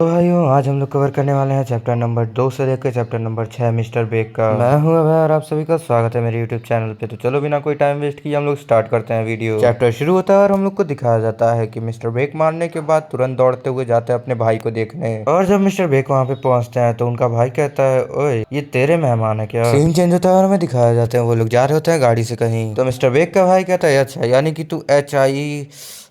तो भाइयों आज हम लोग कवर करने वाले हैं चैप्टर नंबर 2 से लेकर चैप्टर नंबर 6 मिस्टर बेग का। मैं हूं अभय और आप सभी का स्वागत है मेरे यूट्यूब चैनल पे। तो चलो बिना कोई टाइम वेस्ट किए हम लोग स्टार्ट करते हैं वीडियो। चैप्टर शुरू होता है और हम लोग को दिखाया जाता है कि मिस्टर बेग मारने के बाद तुरंत दौड़ते हुए जाते हैं अपने भाई को देखने। और जब मिस्टर बेग वहाँ पे पहुंचते हैं तो उनका भाई कहता है, ओए ये तेरे मेहमान है क्या? सीन चेंज होता है और हमें दिखाया जाते हैं वो लोग जा रहे होते हैं गाड़ी से कहीं। तो मिस्टर बेग का भाई कहता है, अच्छा यानी कि तू HI,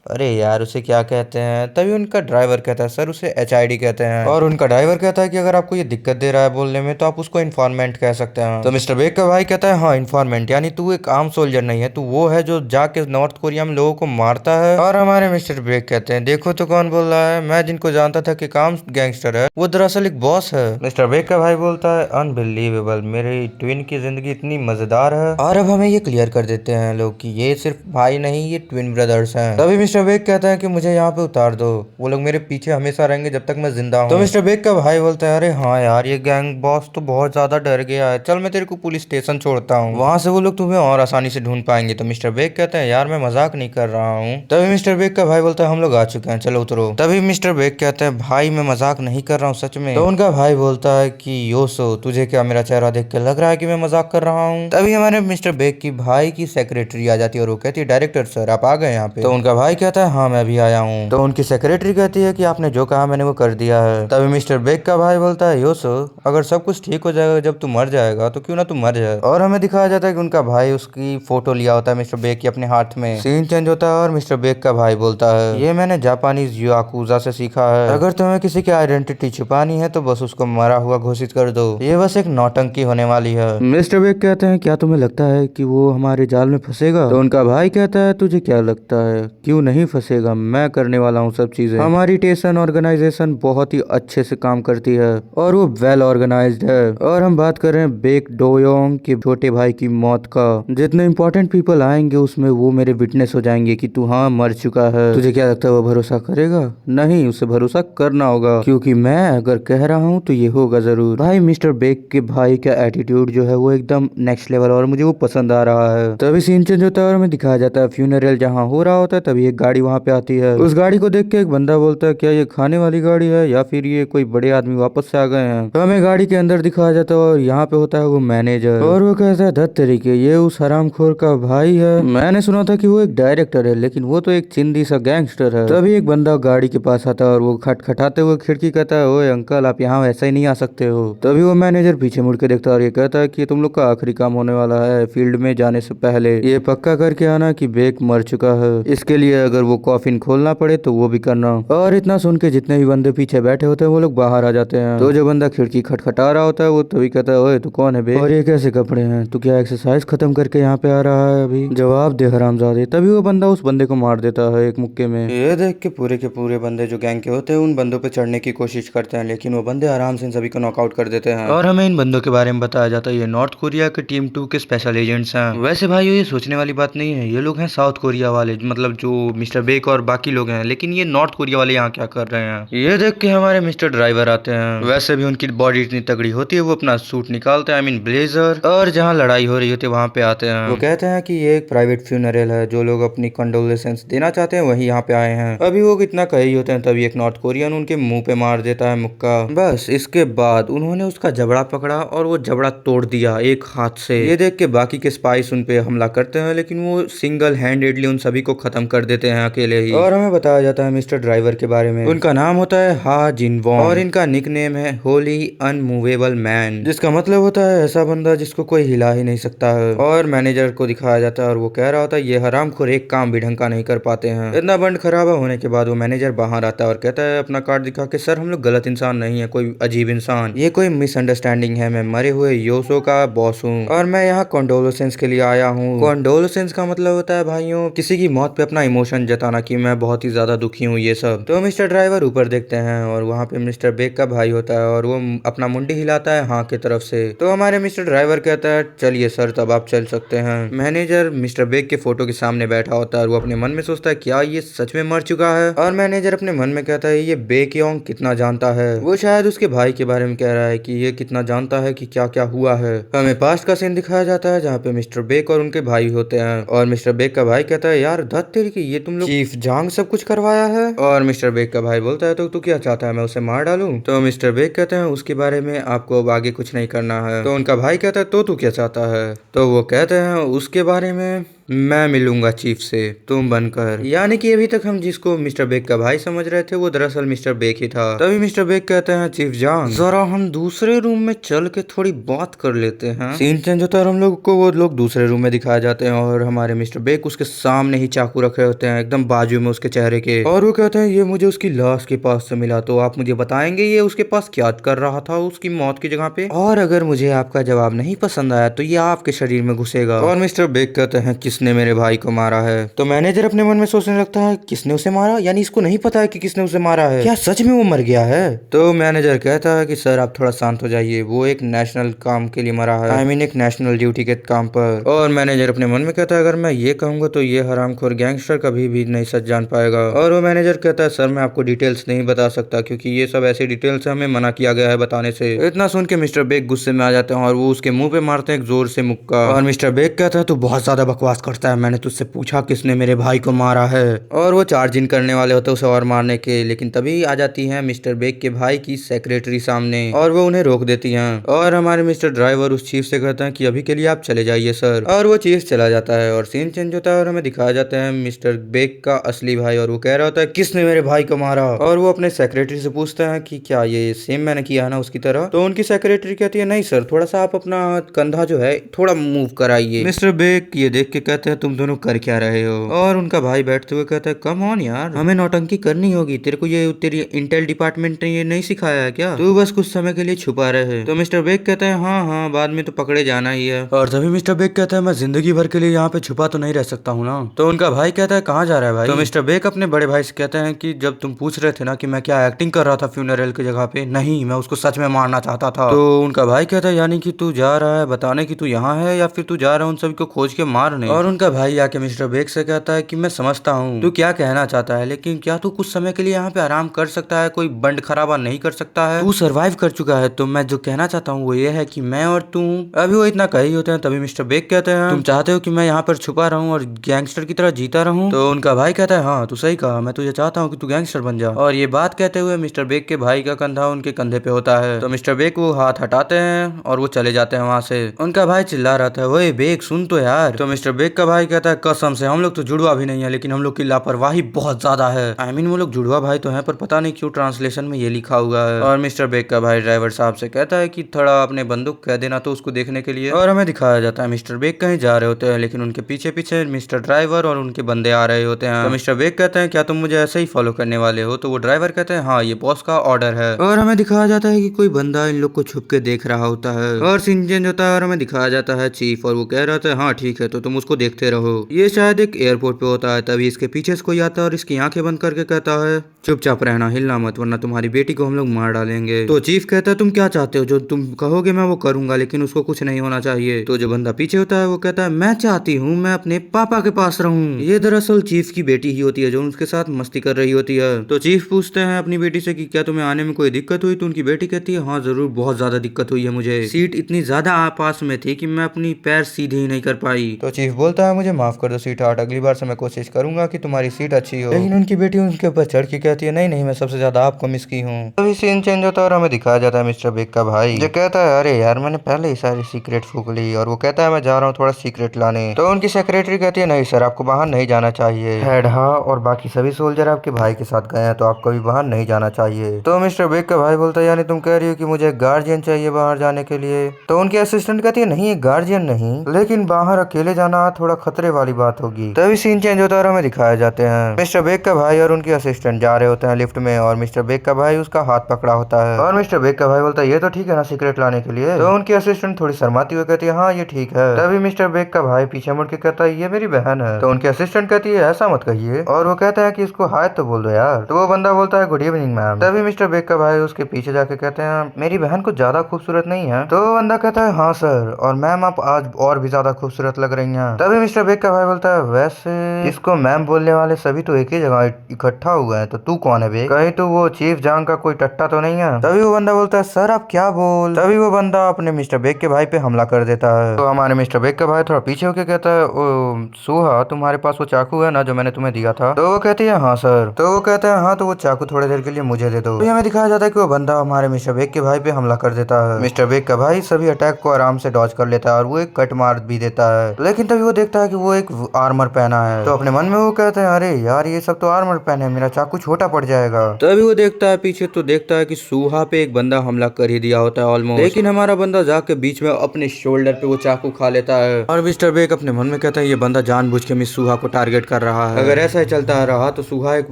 अरे यार उसे क्या कहते हैं? तभी उनका ड्राइवर कहता है, सर उसे HID कहते हैं। और उनका ड्राइवर कहता है कि अगर आपको ये दिक्कत दे रहा है बोलने में तो आप उसको इन्फॉर्मेंट कह सकते हैं। तो मिस्टर बेग का भाई कहता है, हाँ इन्फॉर्मेंट यानी तू एक आम सोल्जर नहीं है, तू वो है जो जाके नॉर्थ कोरिया में लोगों को मारता है। और हमारे मिस्टर बेग कहते हैं, देखो तो कौन बोल रहा है, मैं जिनको जानता था कि काम गैंगस्टर है वो दरअसल एक बॉस है। मिस्टर बेग का भाई बोलता है, अनबिलीवेबल, मेरी ट्विन की जिंदगी इतनी मजेदार है। और अब हमें ये क्लियर कर देते हैं लोग कि ये सिर्फ भाई नहीं, ये ट्विन ब्रदर्स हैं। तभी मिस्टर बेग कहता है कि मुझे यहाँ पे उतार दो, वो लोग मेरे पीछे हमेशा रहेंगे जब तक मैं जिंदा हूँ। तो मिस्टर बेग का भाई बोलता है, अरे हाँ यार ये गैंग बॉस तो बहुत ज्यादा डर गया है, चल मैं तेरे को पुलिस स्टेशन छोड़ता हूँ, वहां से वो लोग तुम्हें और आसानी से ढूंढ पाएंगे। तो मिस्टर बेग कहते हैं, यार मैं मजाक नहीं कर रहा हूँ। तभी मिस्टर बेग का भाई बोलता है, हम लोग आ चुके हैं, चलो उतरो। तभी मिस्टर बेग कहते हैं, भाई मैं मजाक नहीं कर रहा हूँ सच में। तो उनका भाई बोलता है कि योसो तुझे क्या मेरा चेहरा देख के लग रहा है कि मैं मजाक कर रहा हूँ? तभी हमारे मिस्टर बेग की भाई की सेक्रेटरी आ जाती है और वो कहती है, डायरेक्टर सर आप आ गए यहाँ पे? तो उनका भाई कहता है, हाँ मैं भी आया हूँ। तो उनकी सेक्रेटरी कहती है कि आपने जो कहा मैंने वो कर दिया है। तभी मिस्टर बेग का भाई बोलता है, योसो अगर सब कुछ ठीक हो जाएगा जब तू मर जाएगा तो क्यों ना तू मर जाए। और हमें दिखाया जाता है कि उनका भाई उसकी फोटो लिया होता है मिस्टर बेग की अपने हाथ में। सीन चेंज होता है और मिस्टर बेग का भाई बोलता है, ये मैंने जापानीज याकुजा से सीखा है, अगर तुम्हें किसी की आइडेंटिटी छुपानी है तो बस उसको मरा हुआ घोषित कर दो, ये बस एक नौटंकी होने वाली है। मिस्टर बेग कहते हैं, क्या तुम्हें लगता है कि वो हमारे जाल में फंसेगा? तो उनका भाई कहता है, तुझे क्या लगता है क्यों नहीं फंसेगा, मैं करने वाला हूँ सब चीजें। हमारी टेसन ऑर्गेनाइजेशन बहुत ही अच्छे से काम करती है और वो वेल ऑर्गेनाइज्ड है। और हम बात कर रहे हैं बेक डोयोंग के छोटे भाई की मौत का, जितने इंपॉर्टेंट पीपल आएंगे उसमें वो मेरे विटनेस हो जाएंगे कि तू हाँ मर चुका है। तुझे क्या लगता है वो भरोसा करेगा? नहीं, उसे भरोसा करना होगा क्योंकि मैं अगर कह रहा हूँ तो ये होगा जरूर। भाई मिस्टर बेक के भाई का एटीट्यूड जो है वो एकदम नेक्स्ट लेवल और मुझे वो पसंद आ रहा है। तभी सीन चेंज होता है और हमें दिखाया जाता है फ्यूनरल जहाँ हो रहा होता है, तभी एक गाड़ी वहाँ पे आती है। उस गाड़ी को देख के एक बंदा बोलता है, क्या ये खाने वाली गाड़ी है या फिर ये कोई बड़े आदमी वापस से आ गए हैं? तो हमें गाड़ी के अंदर दिखाया जाता है और यहाँ पे होता है वो मैनेजर और वो कहता है, धत तरीके ये उस हरामखोर का भाई है, मैंने सुना था कि वो एक डायरेक्टर है लेकिन वो तो एक चिंदी सा गैंगस्टर है। तभी एक बंदा गाड़ी के पास आता है और वो खटखटाते हुए खिड़की कहता है, ओए अंकल आप यहाँ ऐसा ही नहीं आ सकते हो। तभी वो मैनेजर पीछे मुड़ के देखता है और ये कहता है कि तुम लोग का आखिरी काम होने वाला है, फील्ड में जाने से पहले ये पक्का करके आना कि बेक मर चुका है, इसके लिए अगर वो कॉफिन खोलना पड़े तो वो भी करना। और इतना सुन के जितने भी बंदे पीछे बैठे होते हैं वो लोग बाहर आ जाते हैं। तो जो बंदा खिड़की खटखटा रहा होता है वो तभी कहता है, ओए तू कौन है बे और ये कैसे कपड़े हैं, तू क्या एक्सरसाइज खत्म करके यहाँ पे आ रहा है अभी, जवाब दे हरामजादे। तभी वो बंदा उस बंदे को मार देता है एक मुक्के में। ये देख के पूरे बंदे जो गैंग के होते हैं उन बंदों पे चढ़ने की कोशिश करते हैं लेकिन वो बंदे आराम से इन सभी को नॉकआउट कर देते हैं। और हमें इन बंदों के बारे में बताया जाता है, ये नॉर्थ कोरिया के टीम 2 के स्पेशल एजेंट्स हैं। वैसे भाई ये सोचने वाली बात नहीं है, ये लोग हैं साउथ कोरिया वाले, मतलब जो मिस्टर बेक और बाकी लोग हैं, लेकिन ये नॉर्थ कोरिया वाले यहाँ क्या कर रहे हैं? ये देख के हमारे मिस्टर ड्राइवर आते हैं। वैसे भी उनकी बॉडी इतनी तगड़ी होती है, वो अपना सूट निकालते हैं, आई मीन ब्लेजर, और जहाँ लड़ाई हो रही होती है वहाँ पे आते हैं। वो कहते हैं कि ये एक प्राइवेट फ्यूनरल है, जो लोग अपनी कंडोलेंस देना चाहते हैं वही यहाँ पे आए हैं। अभी वो कितना कही होते हैं तभी एक नॉर्थ कोरियन उनके मुंह पे मार देता है मुक्का। बस इसके बाद उन्होंने उसका जबड़ा पकड़ा और वो जबड़ा तोड़ दिया एक हाथ से। ये देख के बाकी के स्पाइस उन पे हमला करते हैं लेकिन वो सिंगल हैंडेडली उन सभी को खत्म कर देते हैं अकेले ही। और हमें बताया जाता है मिस्टर ड्राइवर के बारे में, उनका नाम होता है हा जिनवॉन और इनका निकनेम है होली अनमूवेबल मैन, जिसका मतलब होता है ऐसा बंदा जिसको कोई हिला ही नहीं सकता है। और मैनेजर को दिखाया जाता है और वो कह रहा होता है, ये हरामखोर एक काम भी ढंग का नहीं कर पाते हैं। इतना बंड खराबा होने के बाद वो मैनेजर बाहर आता है और कहता है अपना कार्ड दिखा के, सर हम लोग गलत इंसान नहीं है, कोई अजीब इंसान, ये कोई मिसअंडरस्टैंडिंग है, मैं मरे हुए योसो का बॉस हूँ और मैं यहाँ कॉन्डोलेंस के लिए आया हूँ। कॉन्डोलेंस का मतलब होता है भाइयों किसी की मौत पे अपना इमोशन जताना कि मैं बहुत ही ज्यादा दुखी हूँ ये सब। तो मिस्टर ड्राइवर ऊपर देखते हैं और वहाँ पे मिस्टर बेक का भाई होता है और वो अपना मुंडी हिलाता है हाँ की तरफ से। तो हमारे मिस्टर ड्राइवर कहता है, चलिए सर तब आप चल सकते हैं। मैनेजर मिस्टर बेक के फोटो के सामने बैठा होता है और वो अपने मन में सोचता है, क्या ये सच में मर चुका है? और मैनेजर अपने मन में कहता है, ये बेकयोंग कितना जानता है, वो शायद उसके भाई के बारे में कह रहा है कि ये कितना जानता है कि क्या क्या हुआ है। हमें पास्ट का सीन दिखाया जाता है जहाँ पे मिस्टर बेक और उनके भाई होते हैं और मिस्टर बेक का भाई कहता है, यार धत तेरी की ये तुम लोग चीफ जांग सब कुछ करवाया है। और मिस्टर बेग का भाई बोलता है तो तू क्या चाहता है मैं उसे मार डालूं। तो मिस्टर बेग कहते हैं उसके बारे में आपको अब आगे कुछ नहीं करना है। तो उनका भाई कहता है तो तू क्या चाहता है। तो वो कहते हैं उसके बारे में मैं मिलूंगा चीफ से तुम बनकर। यानी कि अभी तक हम जिसको मिस्टर बेग का भाई समझ रहे थे वो दरअसल मिस्टर बेग ही था। तभी मिस्टर बेग कहते हैं चीफ जांग जरा हम दूसरे रूम में चल के थोड़ी बात कर लेते हैं। सीन चेंज होता है और हम लोग को वो लोग दूसरे रूम में दिखाए जाते हैं और हमारे मिस्टर बेग उसके सामने ही चाकू रखे होते हैं एकदम बाजू में उसके चेहरे के। और वो कहते हैं ये मुझे उसकी लाश के पास से मिला तो आप मुझे बताएंगे ये उसके पास क्या कर रहा था उसकी मौत की जगह पे। और अगर मुझे आपका जवाब नहीं पसंद आया तो ये आपके शरीर में घुसेगा। और मिस्टर बेग कहते हैं किसने मेरे भाई को मारा है। तो मैनेजर अपने मन में सोचने लगता है किसने उसे मारा, यानी इसको नहीं पता है कि किसने उसे मारा है, क्या सच में वो मर गया है। तो मैनेजर कहता है कि सर आप थोड़ा शांत हो जाइए, वो एक नेशनल काम के लिए मरा है, आई मीन एक नेशनल ड्यूटी के काम पर। और मैनेजर अपने मन में कहता है अगर मैं ये कहूंगा तो ये हरामखोर गैंगस्टर कभी भी नहीं सच जान पाएगा। और वो मैनेजर कहता है सर मैं आपको डिटेल्स नहीं बता सकता क्योंकि ये सब ऐसी डिटेल्स हमें मना किया गया है बताने से। इतना सुन के मिस्टर बेग गुस्से में आ जाते हैं और वो उसके मुंह पे मारते हैं एक जोर से मुक्का। और मिस्टर बेग कहता है तू बहुत ज्यादा बकवास करता है, मैंने तुझसे पूछा किसने मेरे भाई को मारा है। और वो चार्जिंग करने वाले होते उसे और मारने के, लेकिन तभी आ जाती है मिस्टर बेग के भाई की सेक्रेटरी सामने और वो उन्हें रोक देती हैं। और हमारे मिस्टर ड्राइवर उस चीफ से कहते हैं कि अभी के लिए आप चले जाइए सर। और वो चीफ चला जाता है और सीन चेंज होता है और हमें दिखाया जाता है मिस्टर बेग का असली भाई और वो कह रहा होता है किसने मेरे भाई को मारा। और वो अपने सेक्रेटरी से पूछता है कि क्या ये सेम मैंने किया है ना उसकी तरह। तो उनकी सेक्रेटरी कहती है नहीं सर थोड़ा सा आप अपना कंधा जो है थोड़ा मूव कराइए। मिस्टर बेग ये देख के कहते हैं तुम दोनों कर क्या रहे हो। और उनका भाई बैठते हुए कहता है कम ऑन यार हमें नौटंकी करनी होगी, तेरे को ये तेरी इंटेल डिपार्टमेंट ने ये नहीं सिखाया है क्या, तू बस कुछ समय के लिए छुपा रहे। तो मिस्टर बेग कहता है हाँ हाँ बाद में तो पकड़े जाना ही है। और तभी मिस्टर बेग कहता है मैं जिंदगी भर के लिए यहाँ पे छुपा तो नहीं रह सकता हूँ ना। तो उनका भाई कहता है कहाँ जा रहा है भाई। तो मिस्टर बेग अपने बड़े भाई से कहते हैं कि जब तुम पूछ रहे थे ना कि मैं क्या एक्टिंग कर रहा था फ्यूनरल की जगह पे, नहीं मैं उसको सच में मारना चाहता था। तो उनका भाई कहता है यानी कि तू जा रहा है बताने की तू यहाँ है या फिर तू जा रहा है उन सभी को खोज के मारने। और उनका भाई आके मिस्टर बेग से कहता है कि मैं समझता हूँ तू क्या कहना चाहता है लेकिन क्या तू कुछ समय के लिए यहाँ पे आराम कर सकता है, कोई बंड खराबा नहीं कर सकता है, तू सरवाइव कर चुका है। तो मैं जो कहना चाहता हूँ वो ये है कि मैं और तू अभी वो इतना कही होते हैं। तभी मिस्टर बेग कहते हैं तुम चाहते हो कि मैं यहाँ पर छुपा रहूं और गैंगस्टर की तरह जीता रहूं। तो उनका भाई कहता है हाँ तू सही कहा, मैं तुझे चाहता हूँ कि तू गैंगस्टर बन जा। और ये बात कहते हुए मिस्टर बेग के भाई का कंधा उनके कंधे पे होता है। तो मिस्टर बेग वो हाथ हटाते हैं और वो चले जाते हैं वहां से। उनका भाई चिल्ला रहा था ओए बेग सुन तो यार। तो मिस्टर बेग का भाई कहता है कसम से हम लोग तो जुड़वा भी नहीं है लेकिन हम लोग की लापरवाही बहुत ज्यादा है। आई मीन वो लोग जुड़वा भाई तो है पर पता नहीं क्यों ट्रांसलेशन में ये लिखा हुआ है। और मिस्टर बेग का भाई ड्राइवर साहब से कहता है कि थोड़ा अपने बंदूक कह देना तो उसको देखने के लिए। और हमें दिखाया जाता है मिस्टर बेग कहीं जा रहे होते हैं लेकिन उनके पीछे पीछे मिस्टर ड्राइवर और उनके बंदे आ रहे होते हैं। तो मिस्टर बेग कहते हैं क्या तुम मुझे ऐसे ही फॉलो करने वाले हो। तो वो ड्राइवर कहते हैं हाँ ये बॉस का ऑर्डर है। और हमें दिखाया जाता है कि कोई बंदा इन लोग को छुप के देख रहा होता है। और सीन चेंज होता है और हमें दिखाया जाता है चीफ और वो कह रहा था हाँ ठीक है तो तुम उसको देखते रहो। ये शायद एक एयरपोर्ट पे होता है। तभी इसके पीछे से कोई आता है और इसकी आंखें बंद करके कहता है चुपचाप रहना हिलना मत वरना तुम्हारी बेटी को हम लोग मार डालेंगे। तो चीफ कहता है तुम क्या चाहते हो, जो तुम कहोगे मैं वो करूंगा लेकिन उसको कुछ नहीं होना चाहिए। तो जो बंदा पीछे होता है वो कहता है मैं चाहती हूँ मैं अपने पापा के पास रहूं। ये दरअसल चीफ की बेटी ही होती है जो उसके साथ मस्ती कर रही होती है। तो चीफ पूछते हैं अपनी बेटी से कि क्या तुम्हें आने में कोई दिक्कत हुई। तो उनकी बेटी कहती है हाँ जरूर बहुत ज्यादा दिक्कत हुई है, मुझे सीट इतनी ज्यादा पास में थी कि मैं अपनी पैर सीधे ही नहीं कर पाई। तो चीफ बोलता है मुझे माफ कर दो सीट हार्ट, अगली बार से मैं कोशिश करूंगा कि तुम्हारी सीट अच्छी हो। लेकिन उनकी बेटी उनके ऊपर चढ़ के कहती है नहीं नहीं मैं सबसे ज्यादा आपको मिस की हूँ। तभी सीन चेंज होता है और हमें दिखाया जाता है मिस्टर बेग का भाई जो कहता है अरे यार मैंने पहले ही सारी सीक्रेट फूक ली। और वो कहता है मैं जा रहा हूँ थोड़ा सीक्रेट लाने। तो उनकी सेक्रेटरी कहती है नहीं सर आपको बाहर नहीं जाना चाहिए, हेड हाँ और बाकी सभी सोल्जर आपके भाई के साथ गए हैं तो आपको भी बाहर नहीं जाना चाहिए। तो मिस्टर बेग का भाई बोलता है यानी तुम कह रही हो कि मुझे गार्जियन चाहिए बाहर जाने के लिए। तो उनकी असिस्टेंट कहती है नहीं गार्जियन नहीं लेकिन बाहर अकेले जाना थोड़ा खतरे वाली बात होगी। तभी सीन चेंज होता है और हमें दिखाया जाते हैं मिस्टर बेग का भाई और उनकी असिस्टेंट जा रहे होते हैं लिफ्ट में और मिस्टर बेग का भाई उसका हाथ पकड़ा होता है। और मिस्टर बेग का भाई बोलता है ये तो ठीक है ना सीक्रेट लाने के लिए। तो उनकी असिस्टेंट थोड़ी शर्माती हुई कहती है हाँ ये ठीक है। तभी मिस्टर बेग का भाई पीछे मुड़ के कहता है ये मेरी बहन है। तो उनकी असिस्टेंट कहती है ऐसा मत कहिए और वो कहता है कि इसको हाय तो बोल दो यार। तो वो बंदा बोलता है गुड इवनिंग मैम। तभी मिस्टर बेग का भाई उसके पीछे जाके कहते हैं मेरी बहन कुछ ज्यादा खूबसूरत नहीं है। तो वो बंदा कहता है हाँ सर और मैम आप आज और भी ज्यादा खूबसूरत लग रही हैं। तभी मिस्टर बेग का भाई बोलता है वैसे इसको मैम बोलने वाले सभी तो एक ही जगह इकट्ठा हुए हैं, तो तू कौन है बेग? कहीं तो वो चीफ जांग का कोई टट्टा तो नहीं है? तभी वो बंदा बोलता है सर आप क्या बोल। तभी वो बंदा अपने मिस्टर बेग के भाई पे हमला कर देता है। तो हमारे मिस्टर बेग का भाई थोड़ा पीछे होके कहता है ओ सुहा तुम्हारे पास वो चाकू है ना जो मैंने तुम्हें दिया था? तो वो कहती है हाँ सर। तो वो कहता है हाँ तो वो चाकू थोड़ी देर के लिए मुझे दे दो। तो हमें दिखाया जाता है कि वो बंदा हमारे मिस्टर बेग के भाई पे हमला कर देता है। मिस्टर बेग का भाई सभी अटैक को आराम से डॉज कर लेता है और वो एक कट मार भी देता है, लेकिन तभी वो देखता है कि वो एक आर्मर पहना है। तो अपने मन में वो कहते हैं अरे यार ये सब तो आर्मर पहने, मेरा चाकू छोटा पड़ जाएगा। तभी वो देखता है पीछे तो देखता है कि सुहा पे एक बंदा हमला कर ही दिया होता है ऑलमोस्ट, लेकिन हमारा बंदा जाके बीच में अपने शोल्डर पे वो चाकू खा लेता है। और मिस्टर बेग अपने मन में कहता है ये बंदा जानबूझ के मिस सुहा को टारगेट कर रहा है, अगर ऐसा ही चलता रहा तो सुहा एक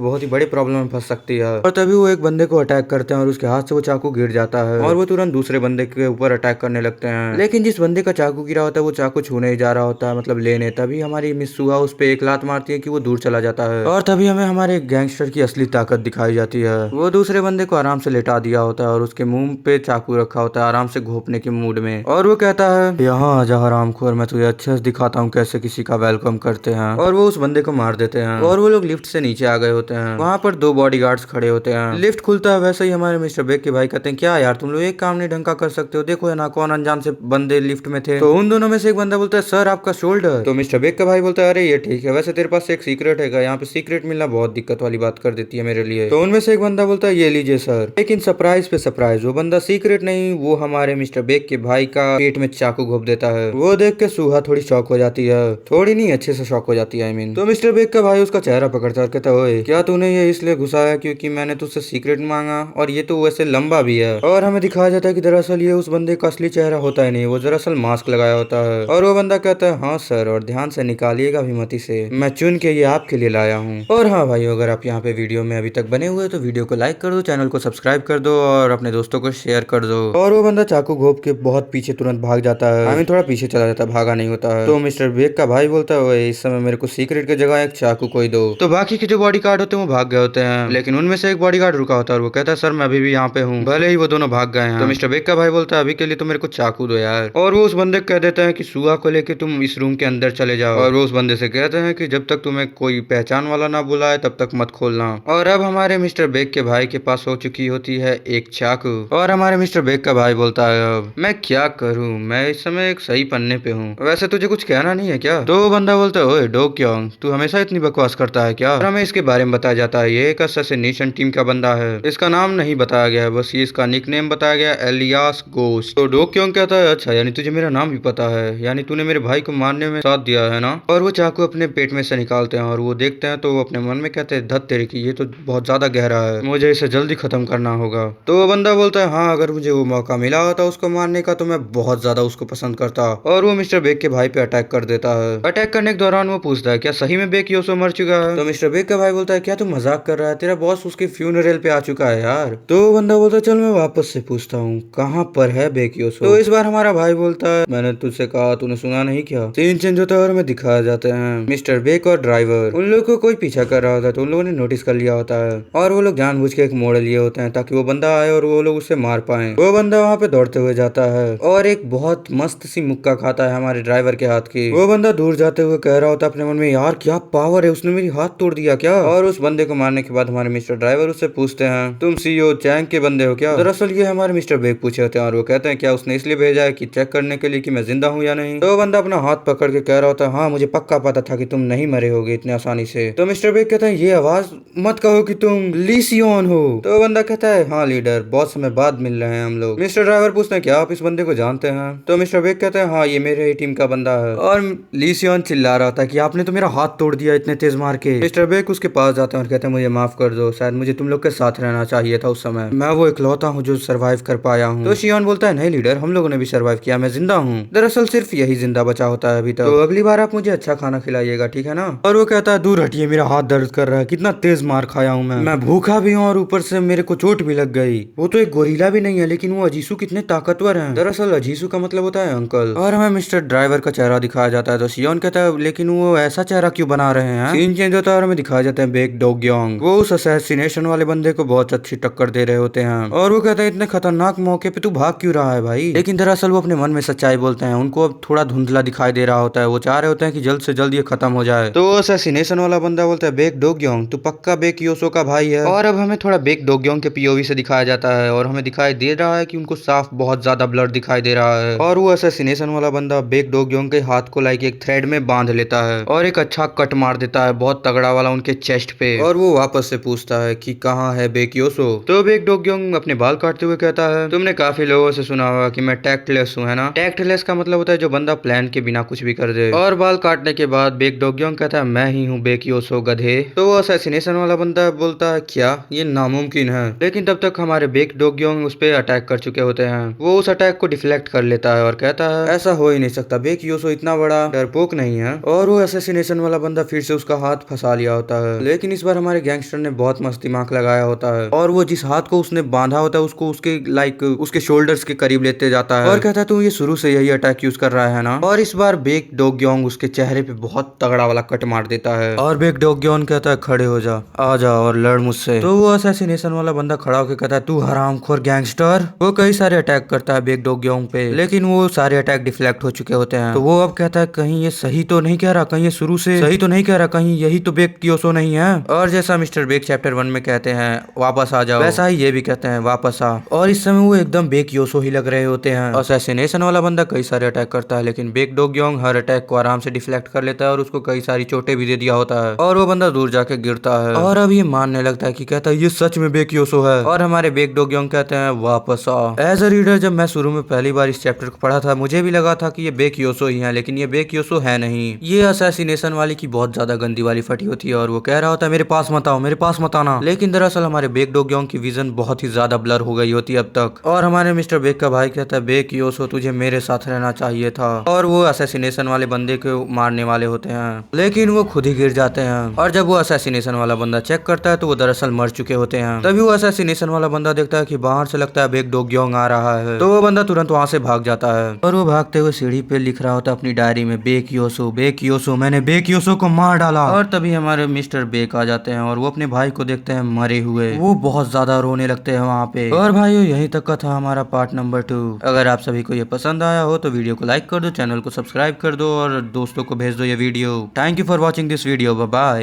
बहुत ही बड़ी प्रॉब्लम में फंस सकती है। और तभी वो एक बंदे को अटैक करते हैं और उसके हाथ से वो चाकू गिर जाता है और वो तुरंत दूसरे बंदे के ऊपर अटैक करने लगते हैं, लेकिन जिस बंदे का चाकू गिरा होता है वो चाकू छूने ही जा रहा होता है, मतलब लेने। तभी हमारी मिस सुहा उस पे एक लात मारती है कि वो दूर चला जाता है और तभी हमें हमारे गैंगस्टर की असली ताकत दिखाई जाती है। वो दूसरे बंदे को आराम से लेटा दिया होता है और उसके मुंह पे चाकू रखा होता है आराम से घोपने के मूड में, और वो कहता है यहाँ आजा हरामखोर, मैं तुझे अच्छे से दिखाता हूँ कैसे किसी का वेलकम करते हैं। और वो उस बंदे को मार देते हैं और वो लोग लिफ्ट से नीचे आ गए होते हैं। वहाँ पर 2 बॉडीगार्ड्स खड़े होते हैं। लिफ्ट खुलता है, वैसे ही हमारे मिस्टर बेग के भाई कहते हैं क्या यार तुम लोग एक काम नहीं ढंग का कर सकते हो, देखो ना कौन अनजान से बंदे लिफ्ट में थे। तो उन दोनों में से एक बंदा बोलता है सर आपका शोल्डर। तो मिस्टर बेग का भाई बोलता है अरे ये ठीक है, वैसे तेरे पास एक सीक्रेट है, यहाँ पे सीक्रेट मिलना बहुत दिक्कत वाली बात कर देती है मेरे लिए। तो उनमें से एक बंदा बोलता है ये लीजिए सर, लेकिन सरप्राइज पे सरप्राइज वो बंदा सीक्रेट नहीं, वो हमारे मिस्टर बेग के भाई का पेट में चाकू घोप देता है। वो देख के सुहा थोड़ी शॉक हो जाती है, थोड़ी नहीं अच्छे से शॉक हो जाती है आई मीन। तो मिस्टर बेग का भाई उसका चेहरा पकड़ता है, कहता है क्या तूने ये इसलिए घुसाया क्योंकि मैंने तुझसे सीक्रेट मांगा, और ये तो वैसे लंबा भी है। और हमें दिखाया जाता है कि दरअसल ये उस बंदे का असली चेहरा होता है नहीं, वो दरअसल मास्क लगाया होता है। और वो बंदा कहता है हाँ सर, और ध्यान से निकालिएगा अभिमति से, मैं चुन के ये आपके लिए लाया हूँ। और हाँ भाई अगर आप यहाँ पे वीडियो में अभी तक बने हुए तो वीडियो को लाइक कर दो, चैनल को सब्सक्राइब कर दो और अपने दोस्तों को शेयर कर दो। और वो बंदा चाकू घोप के बहुत पीछे तुरंत भाग जाता है, हमें थोड़ा पीछे चला जाता है, भागा नहीं होता है। तो मिस्टर बेग का भाई बोलता है इस समय मेरे को सीक्रेट की जगह एक चाकू कोई दो। तो बाकी के जो बॉडी गार्ड होते हैं वो भाग गए होते हैं, लेकिन उनमें से एक बॉडी गार्ड रुका होता है और वो कहता है सर मैं अभी भी यहाँ पे हूँ, भले ही वो दोनों भाग गए हैं। तो मिस्टर बेग का भाई बोलता है अभी के लिए तो मेरे को चाकू दो यार। और वो उस बंदे को कह देता है कि सुहा को लेके तुम इस रूम के अंदर चले जाओ, और वो उस बंदे से कहते हैं कि जब तक तुम्हें कोई पहचान वाला ना बुलाए तब तक मत खोलना। और अब हमारे मिस्टर बेग के भाई के पास हो चुकी होती है एक चाकू, और हमारे मिस्टर बेग का भाई बोलता है अब मैं क्या करूँ, मैं इस समय एक सही पन्ने पे हूँ, वैसे तुझे कुछ कहना नहीं है क्या? तो वो बंदा बोलता है ओए डोक्योंग तू हमेशा इतनी बकवास करता है क्या? और हमें इसके बारे में बताया जाता है ये एक असैसिनेशन टीम का बंदा है, इसका नाम नहीं बताया गया है, बस ये इसका निकनेम बताया गया एलियास गोस्ट। तो डोक्योंग कहता है अच्छा यानी तुझे मेरा नाम भी पता है, यानी तूने मेरे भाई को मारने में साथ दिया है ना? और वो चाकू अपने पेट में से निकालते हैं और वो देखते हैं तो वो अपने मन में कहते हैं धत तेरे की, ये तो बहुत ज्यादा गहरा है, मुझे इसे जल्दी खत्म करना होगा। तो वो बंदा बोलता है हाँ अगर मुझे वो मौका मिला होता उसको मारने का तो मैं बहुत ज्यादा उसको पसंद करता। और वो मिस्टर बेग के भाई पे अटैक कर देता है। अटैक करने के दौरान वो पूछता है क्या सही में बेग योसो मर चुका है? तो मिस्टर बेग का भाई बोलता है क्या तू मजाक कर रहा है, तेरा बॉस उसके फ्यूनरल पे आ चुका है यार। तो वो बंदा बोलता है चल मैं वापस से पूछता हूँ कहाँ पर है बेग योसो। तो इस बार हमारा भाई बोलता है मैंने तुझसे कहा तूने सुना नहीं क्या? सीन चेंज होता है और हमें दिखाया जाते हैं मिस्टर बेग और ड्राइवर, उन लोगों को कोई पीछा कर रहा होता है तो उन लोगों ने नोटिस कर लिया होता है और वो लोग जानबूझ के एक मोड़ लिए होते हैं ताकि वो बंदा आए और वो लोग उसे मार पाए। वो बंदा वहाँ पे दौड़ते हुए जाता है और एक बहुत मस्त सी मुक्का खाता है हमारे ड्राइवर के हाथ की। वो बंदा दूर जाते हुए कह रहा होता है अपने मन में यार क्या पावर है, उसने मेरी हाथ तोड़ दिया क्या? और उस बंदे को मारने के बाद हमारे मिस्टर ड्राइवर उससे पूछते हैं तुम सीईओ चैंग के बंदे हो क्या? दरअसल ये हमारे मिस्टर बेग पूछे होते हैं और वो कहते हैं क्या उसने इसलिए भेजा है कि चेक करने के लिए कि मैं जिंदा हूँ या नहीं? तो वो बंदा अपना हाथ पकड़ के कह रहा होता है हाँ मुझे पक्का पता था कि तुम नहीं मरे होगे इतने आसानी से। तो मिस्टर बेग कहता है ये आवाज मत कहो कि तुम ली सियोन हो। तो वो बंदा कहता है हाँ लीडर बहुत समय बाद मिल रहे हैं हम लोग। मिस्टर ड्राइवर पूछते हैं क्या आप इस बंदे को जानते हैं? तो मिस्टर बेग कहते हैं हाँ ये मेरे ही टीम का बंदा है। और ली सियोन चिल्ला रहा था कि आपने तो मेरा हाथ तोड़ दिया इतने तेज मार के। मिस्टर बेग उसके पास जाते हैं और कहते हैं मुझे माफ कर दो, शायद मुझे तुम लोग के साथ रहना चाहिए था उस समय, मैं वो इकलौता हूँ जो सर्वाइव कर पाया हूँ। तो शियोन बोलता है नहीं लीडर हम लोगों ने भी सर्वाइव किया, मैं जिंदा हूँ, दरअसल सिर्फ यही जिंदा बचा होता है अभी तक, तो अगली बार आप मुझे अच्छा खाना खिलाइएगा ठीक है ना? और वो कहता है दूर हटिए मेरा हाथ दर्द कर रहा है, कितना तेज मार खाया हूँ मैं भूखा भी हूँ और ऊपर से मेरे को चोट भी लग गई। वो तो एक गोरीला भी नहीं है लेकिन वो अजीसू कितने ताकतवर हैं। दरअसल अजीसू का मतलब होता है अंकल। और हमें मिस्टर ड्राइवर का चेहरा दिखाया जाता है तो शियोन कहता है लेकिन वो ऐसा चेहरा क्यों बना रहे हैं? सीन चेंज होता है और हमें दिखाया जाता है बेग डोग्योंग, वो उस असैसिनेशन वाले बंदे को बहुत अच्छी टक्कर दे रहे होते हैं और वो कहता है इतने खतरनाक मौके पे तू भाग क्यों रहा है भाई? लेकिन दरअसल वो अपने मन में सच्चाई बोलते हैं, उनको अब थोड़ा धुंधला दिखाई दे रहा होता है वो चाह रहे होते हैं कि जल्द से जल्द ये खत्म हो जाए। तो असैसिनेशन वाला बंदा बोलता है बेक डोगयोंग तू पक्का बेक योसो का भाई है। और अब हमें थोड़ा बेक डोगयोंग के पीओवी से दिखाया जाता है और हमें दिखाई दे रहा है कि उनको साफ बहुत ज्यादा ब्लड दिखाई दे रहा है। और वो असैसिनेशन वाला बंदा बेक डोगयोंग के हाथ को लाइक एक थ्रेड में बांध लेता है और एक अच्छा कट मार देता है बहुत तगड़ा वाला उनके चेस्ट पे। और वो वापस से पूछता है कि कहाँ है बेक योसो। तो बेक डोगयोंग अपने बाल काटते हुए कहता है तुमने काफी लोगों से सुना होगा कि मैं टैक्टलेस हूँ, है ना। टैक्टलेस का मतलब होता है जो बंदा प्लान के बिना कुछ भी कर दे। और बाल काटने के बाद बेक डोगयोंग कहता है मैं ही हूँ बेक योसो गधे। तो वो असैसिनेशन वाला बंदा बोलता है क्या ये नामुमकिन है, लेकिन तब तक हमारे बेक डोगयोंग उस पर अटैक कर चुके होते हैं। वो उस अटैक को डिफ्लेक्ट कर लेता है और कहता है ऐसा हो ही नहीं सकता, बेक योसो इतना बड़ा डरपोक नहीं है। और वो असैसिनेशन वाला बंदा फिर से उसका हाथ फंसा लिया होता है, लेकिन इस बार हमारे गैंगस्टर ने बहुत मस्त दिमाग लगाया होता है और वो जिस हाथ को उसने बांधा होता है उसको उसके लाइक उसके शोल्डर्स के करीब लेते जाता है और कहता है तू ये शुरू से यही अटैक यूज कर रहा है ना। और इस बार बेक डोगयोंग उसके चेहरे पे बहुत तगड़ा वाला कट मार देता है और बेक डोगयोंग कहता है खड़े हो जा, आ जा और लड़ मुझसे। तो वो असैसिनेशन वाला बंदा खड़ा होकर कहता है तू हरामखोर गैंगस्टर। वो कई सारे अटैक करता है बेक डोगयोंग पे, लेकिन वो सारे अटैक डिफ्लेक्ट हो चुके होते हैं। तो वो अब कहता है कहीं ये सही तो नहीं कह रहा, कहीं ये शुरू से सही तो नहीं कह रहा, कहीं यही तो बेक योसो नहीं है। और जैसा मिस्टर बेक चैप्टर 1 में कहते हैं वापस आ जाओ, वैसा ही ये भी कहते हैं वापस आ। और इस समय वो एकदम बेक योसो ही लग रहे होते हैं। असैसिनेशन वाला बंदा कई सारे अटैक करता है, लेकिन बेक डोगयोंग हर अटैक को आराम से डिफ्लेक्ट कर लेता है और उसको कई सारी चोटें भी दे दिया होता है और वो बंदा दूर जाके गिरता है। और अब ये मानने लगता है कि कहता है ये सच में बेक योसो है। और हमारे बेक डोगयोंग कहते हैं वापस आ। एज अ रीडर जब मैं शुरू में पहली बार इस चैप्टर को पढ़ा था मुझे भी लगा था कि ये बेक योसो ही है, लेकिन ये बेक योसो है नहीं। ये असैसिनेशन वाली की बहुत ज्यादा गंदी वाली फटी होती है और वो कह रहा होता है मेरे पास मत आओ, मेरे पास मत आना। लेकिन दरअसल हमारे बेक डोगयोंग की विजन बहुत ही ज्यादा ब्लर हो गई होती है अब तक। और हमारे मिस्टर बेक का भाई कहता है बेक योसो तुझे मेरे साथ रहना चाहिए था। और वो असैसिनेशन वाले बंदे को मारने वाले होते हैं, लेकिन वो खुद ही गिर जाते हैं। और जब वो असैसिनेशन वाला बंदा चेक करता है तो वो दरअसल मर चुके होते हैं। तभी वो असैसिनेशन वाला बंदा देखता है कि बाहर से लगता है बेक डोगयोंग आ रहा है, तो वो बंदा तुरंत वहां से भाग जाता है। और वो भागते हुए सीढ़ी पे लिख रहा होता है अपनी डायरी में बेक योसो मैंने बेक योसो को मार डाला। और तभी हमारे मिस्टर बेक आ जाते हैं और वो अपने भाई को देखते हैं मरे हुए। वो बहुत ज्यादा रोने लगते हैं वहाँ पे। और भाइयों यहीं तक का था हमारा पार्ट नंबर 2। अगर आप सभी को ये पसंद आया हो तो वीडियो को लाइक कर दो, चैनल को सब्सक्राइब कर दो और दोस्तों को भेज दो ये video. Thank you for watching this video, bye bye.